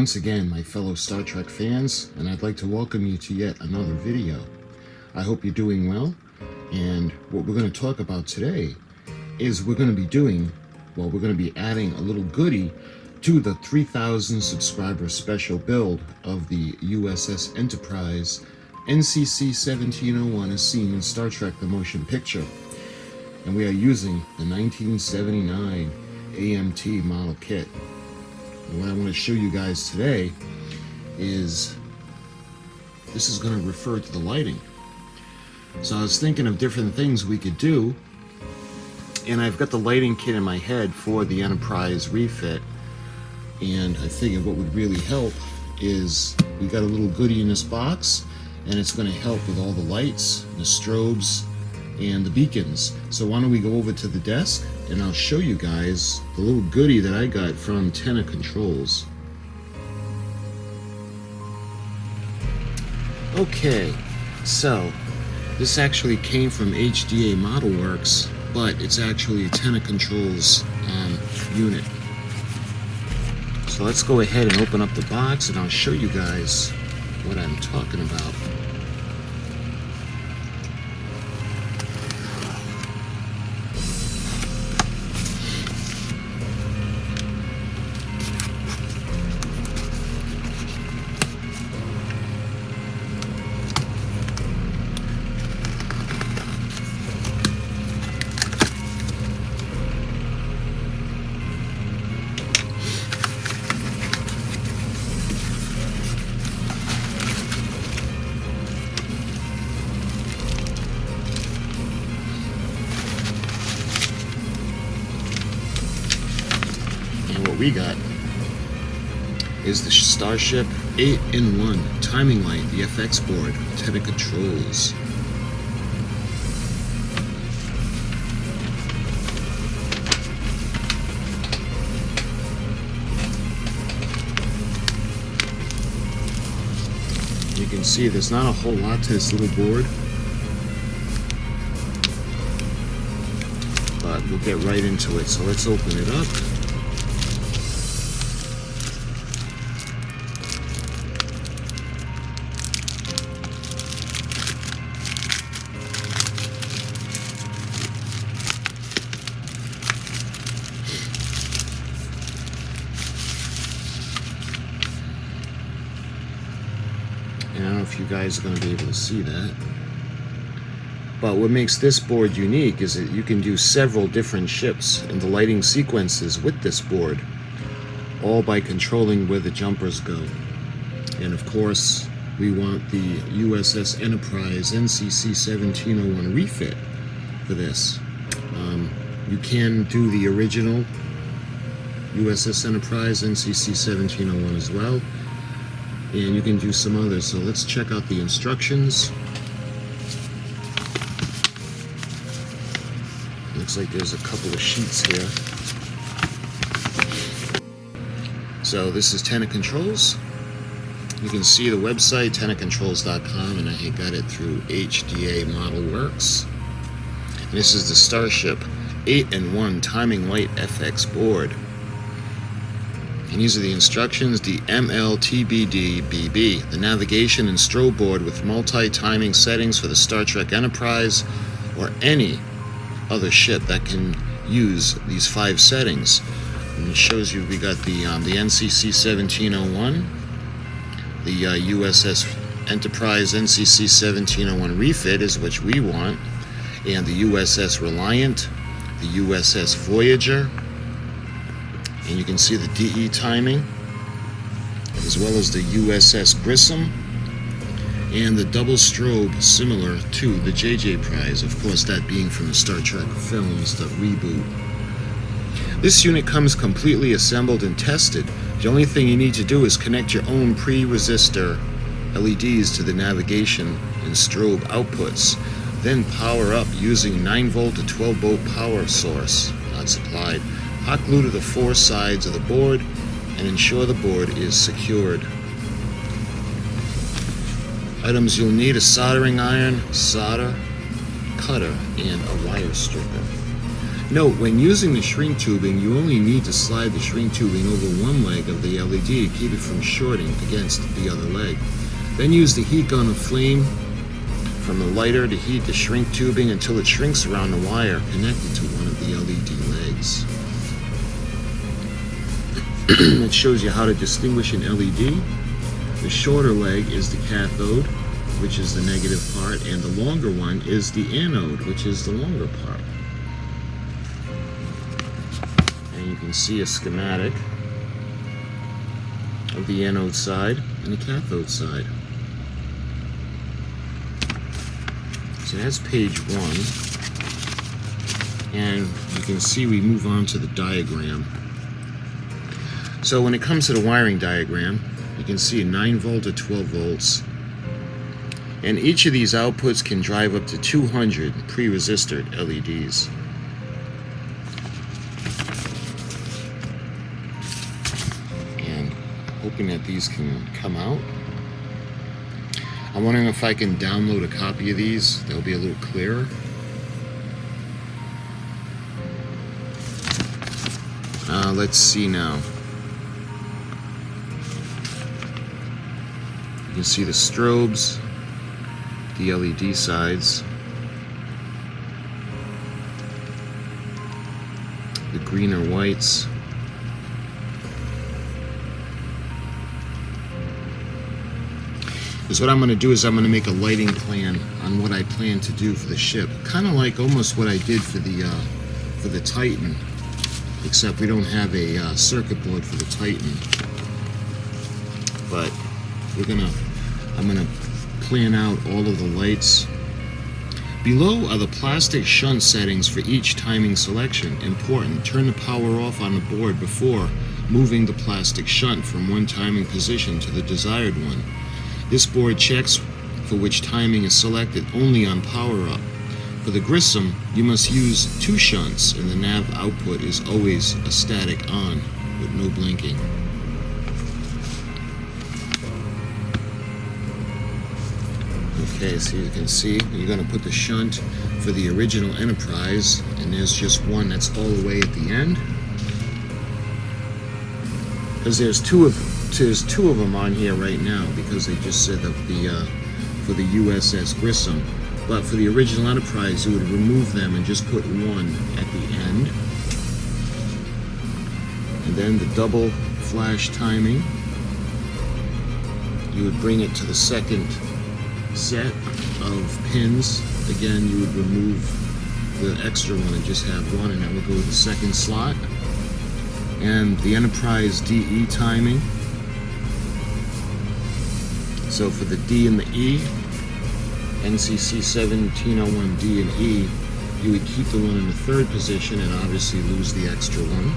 once again, my fellow Star Trek fans, and I'd like to welcome you to yet another video. I hope you're doing well, and what we're going to talk about today is we're going to be adding a little goodie to the 3,000 subscriber special build of the U.S.S. Enterprise NCC-1701 as seen in Star Trek the Motion Picture. And we are using the 1979 AMT model kit. And what I want to show you guys today is this is going to refer to the lighting. So I was thinking of different things we could do, and I've got the lighting kit in my head for the Enterprise Refit, and I figured what would really help is we got a little goodie in this box, and it's going to help with all the lights, the strobes, and the beacons. So why don't we go over to the desk and I'll show you guys the little goodie that I got from TenaControls. Okay, so this actually came from HDA Model Works, but it's actually a TenaControls unit. So let's go ahead and open up the box and I'll show you guys what I'm talking about. What we got is the Starship 8-in-1 timing light, the FX board, TenaControls. You can see there's not a whole lot to this little board, but we'll get right into it. So let's open it up. And I don't know if you guys are going to be able to see that. But what makes this board unique is that you can do several different ships and the lighting sequences with this board, all by controlling where the jumpers go. And of course, we want the U.S.S. Enterprise NCC-1701 Refit for this. You can do the original U.S.S. Enterprise NCC-1701 as well, and you can do some others. So let's check out the instructions. Looks like there's a couple of sheets here. So this is TenaControls. You can see the website TenaControls.com, and I got it through HDA Model Works. And this is the Starship 8-in-1 timing light FX board. And these are the instructions: the MLTBD-BB, the Navigation and Strobe board with multi-timing settings for the Star Trek Enterprise or any other ship that can use these 5 settings. And it shows you we got the NCC-1701, the U.S.S. Enterprise NCC-1701 Refit is which we want, and the U.S.S. Reliant, the U.S.S. Voyager, and you can see the DE timing, as well as the U.S.S. Grissom, and the double strobe similar to the JJPRISE, of course that being from the Star Trek films, the reboot. This unit comes completely assembled and tested. The only thing you need to do is connect your own pre-resistor LEDs to the navigation and strobe outputs, then power up using 9-volt to 12-volt power source not supplied. Hot glue to the 4 sides of the board and ensure the board is secured. Items you'll need: a soldering iron, solder, cutter, and a wire stripper. Note, when using the shrink tubing, you only need to slide the shrink tubing over one leg of the LED to keep it from shorting against the other leg. Then use the heat gun or flame from the lighter to heat the shrink tubing until it shrinks around the wire connected to one of the LED legs. It shows you how to distinguish an LED. The shorter leg is the cathode, which is the negative part, and the longer one is the anode, which is the longer part. And you can see a schematic of the anode side and the cathode side. So that's page 1, and you can see we move on to the diagram. So when it comes to the wiring diagram, you can see a 9 volt to 12 volts, and each of these outputs can drive up to 200 pre-resistored LEDs. And hoping that these can come out. I'm wondering if I can download a copy of these. They'll be a little clearer. Let's see now. You can see the strobes, the LED sides, the green or whites, because what I'm going to do is I'm going to make a lighting plan on what I plan to do for the ship, kind of like almost what I did for the Titan, except we don't have a circuit board for the Titan. But I'm gonna plan out all of the lights. Below are the plastic shunt settings for each timing selection. Important: turn the power off on the board before moving the plastic shunt from one timing position to the desired one. This board checks for which timing is selected only on power up. For the Grissom, you must use 2 shunts, and the nav output is always a static on with no blinking. Okay, so you can see you're going to put the shunt for the original Enterprise, and there's just one that's all the way at the end, because there's two of them on here right now, because they just said that for the U.S.S. Grissom. But for the original Enterprise, you would remove them and just put one at the end. And then the double flash timing, you would bring it to the second set of pins. Again, you would remove the extra one and just have one, and that would go to the second slot. And the Enterprise DE timing. So for the D and the E, NCC-1701 D and E, you would keep the one in the third position and obviously lose the extra one.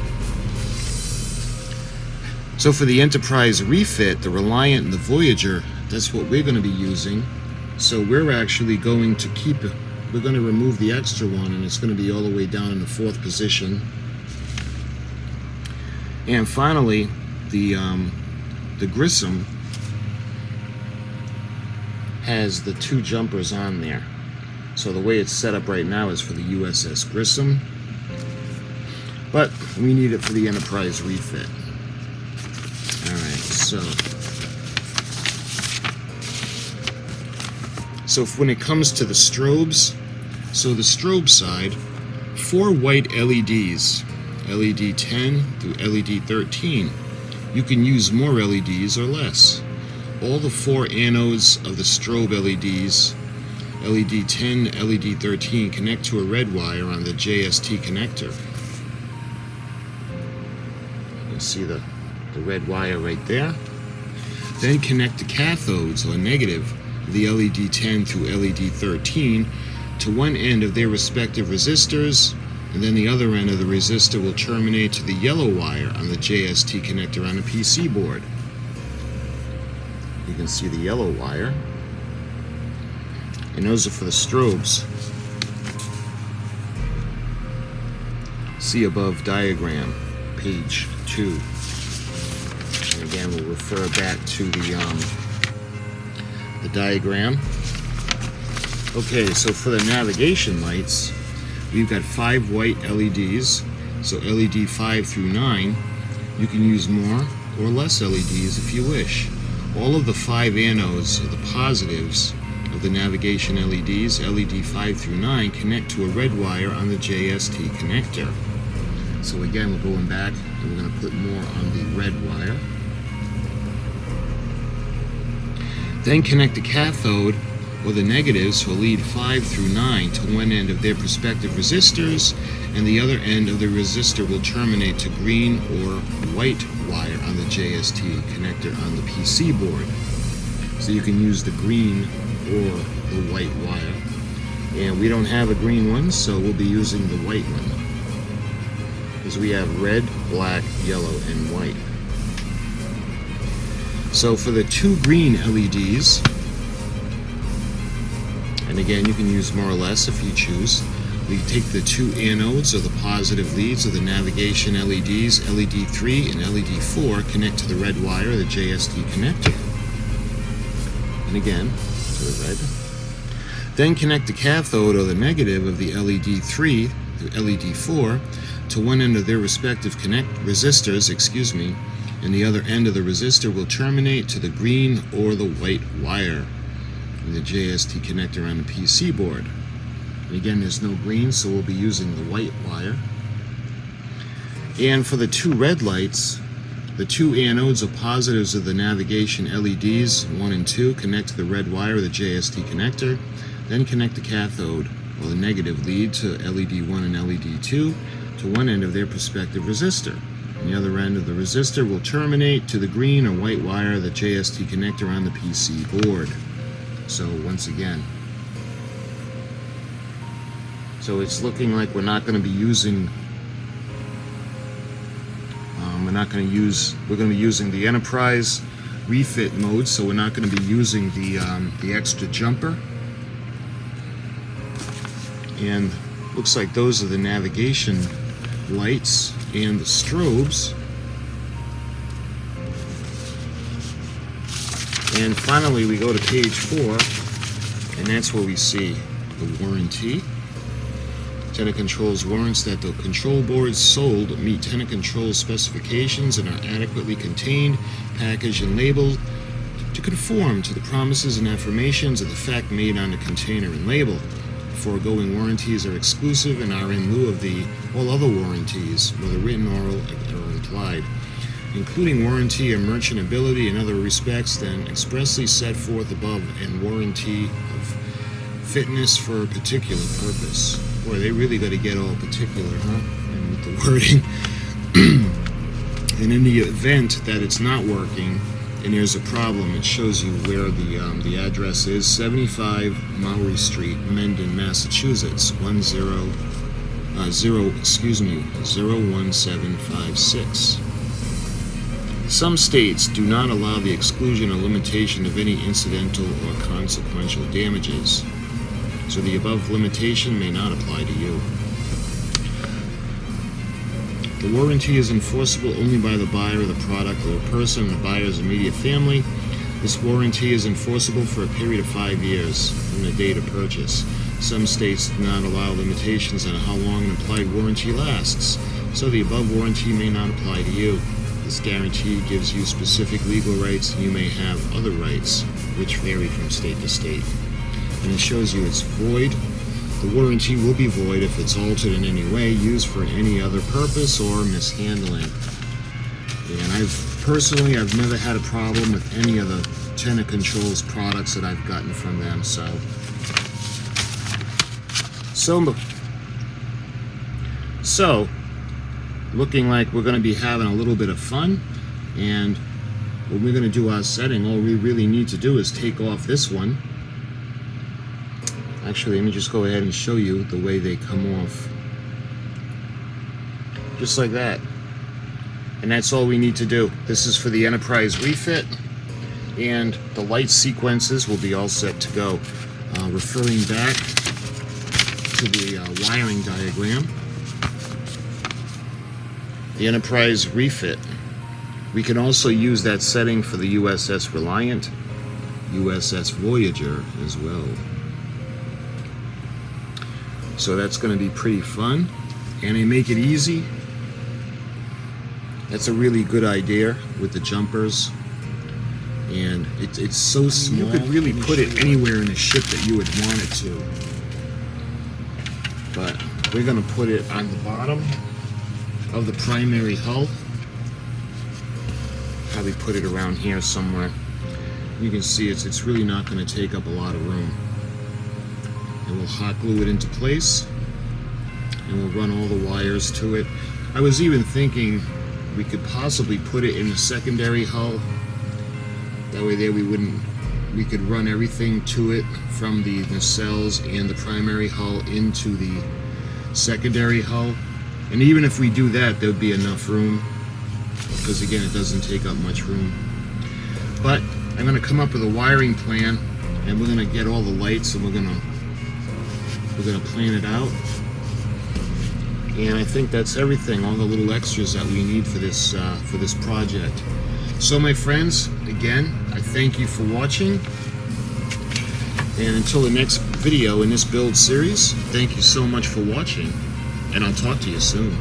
So for the Enterprise Refit, the Reliant and the Voyager, that's what we're going to be using. So we're actually going to we're going to remove the extra one, and it's going to be all the way down in the 4th position. And finally, the Grissom has the 2 jumpers on there. So the way it's set up right now is for the U.S.S. Grissom, but we need it for the Enterprise Refit. Alright, so when it comes to the strobes, so the strobe side, 4 white LEDs, LED 10 through LED 13. You can use more LEDs or less. All the 4 anodes of the strobe LEDs, LED 10, LED 13, connect to a red wire on the JST connector. You can see the red wire right there. Then connect the cathodes, or negative, the LED 10 through LED 13 to one end of their respective resistors, and then the other end of the resistor will terminate to the yellow wire on the JST connector on the PC board. You can see the yellow wire, and those are for the strobes. See above diagram, page 2. And again, we'll refer back to the diagram. Okay, so for the navigation lights, we've got 5 white LEDs, so LED 5 through 9. You can use more or less LEDs if you wish. All of the 5 anodes, or the positives, of the navigation LEDs, LED 5 through 9, connect to a red wire on the JST connector. So again, we're going back and we're going to put more on the red wire. Then connect the cathode or the negatives for lead 5 through 9 to one end of their respective resistors, and the other end of the resistor will terminate to green or white wire on the JST connector on the PC board. So you can use the green or the white wire. And we don't have a green one, so we'll be using the white one, because we have red, black, yellow, and white. So for the 2 green LEDs, and again you can use more or less if you choose, we take the 2 anodes or the positive leads of the navigation LEDs, LED 3 and LED 4, connect to the red wire of the JST connector. And again, to the red. Then connect the cathode or the negative of the LED 3 to LED 4 to one end of their respective resistors, and the other end of the resistor will terminate to the green or the white wire in the JST connector on the PC board. And again, there's no green, so we'll be using the white wire. And for the 2 red lights, the 2 anodes or positives of the navigation LEDs 1 and 2 connect to the red wire of the JST connector. Then connect the cathode or the negative lead to LED 1 and LED 2 to one end of their respective resistor. And the other end of the resistor will terminate to the green or white wire of the JST connector on the PC board. So once again, so it's looking like we're not going to be using we're going to be using the Enterprise Refit mode, so we're not going to be using the extra jumper. And looks like those are the navigation lights and the strobes. And finally we go to page 4, and that's where we see the warranty. TenaControls warrants that the control boards sold meet TenaControls specifications and are adequately contained, packaged, and labeled to conform to the promises and affirmations of the fact made on the container and label. Foregoing warranties are exclusive and are in lieu of all other warranties, whether written, oral, or implied, including warranty of merchantability in other respects than expressly set forth above, and warranty of fitness for a particular purpose. Boy, they really got to get all particular, huh? And with the wording. And in the event that it's not working and there's a problem, it shows you where the address is: 75 Maury Street, Mendon, Massachusetts, 01756. Some states do not allow the exclusion or limitation of any incidental or consequential damages, so the above limitation may not apply to you. The warranty is enforceable only by the buyer of the product or the person in the buyer's immediate family. This warranty is enforceable for a period of 5 years from the date of purchase. Some states do not allow limitations on how long an applied warranty lasts, so the above warranty may not apply to you. This guarantee gives you specific legal rights, and you may have other rights, which vary from state to state. And it shows you it's void. The warranty will be void if it's altered in any way, used for any other purpose, or mishandling. And I've never had a problem with any of the TenaControls products that I've gotten from them. So looking like we're going to be having a little bit of fun. And when we're going to do our setting, all we really need to do is take off this one. Actually, let me just go ahead and show you the way they come off. Just like that. And that's all we need to do. This is for the Enterprise Refit, and the light sequences will be all set to go. Referring back to the wiring diagram, the Enterprise Refit, we can also use that setting for the U.S.S. Reliant, U.S.S. Voyager as well. So that's going to be pretty fun, and they make it easy. That's a really good idea with the jumpers, and it's so small. You could really put it anywhere in the ship that you would want it to. But we're going to put it on the bottom of the primary hull. Probably put it around here somewhere. You can see it's really not going to take up a lot of room. And we'll hot glue it into place, and we'll run all the wires to it. I was even thinking we could possibly put it in the secondary hull. That way there we could run everything to it from the nacelles and the primary hull into the secondary hull. And even if we do that, there would be enough room, because again, it doesn't take up much room. But I'm going to come up with a wiring plan, and we're going to get all the lights, and we're going to plan it out. And I think that's everything, all the little extras that we need for this project. So my friends, again, I thank you for watching. And until the next video in this build series, thank you so much for watching, and I'll talk to you soon.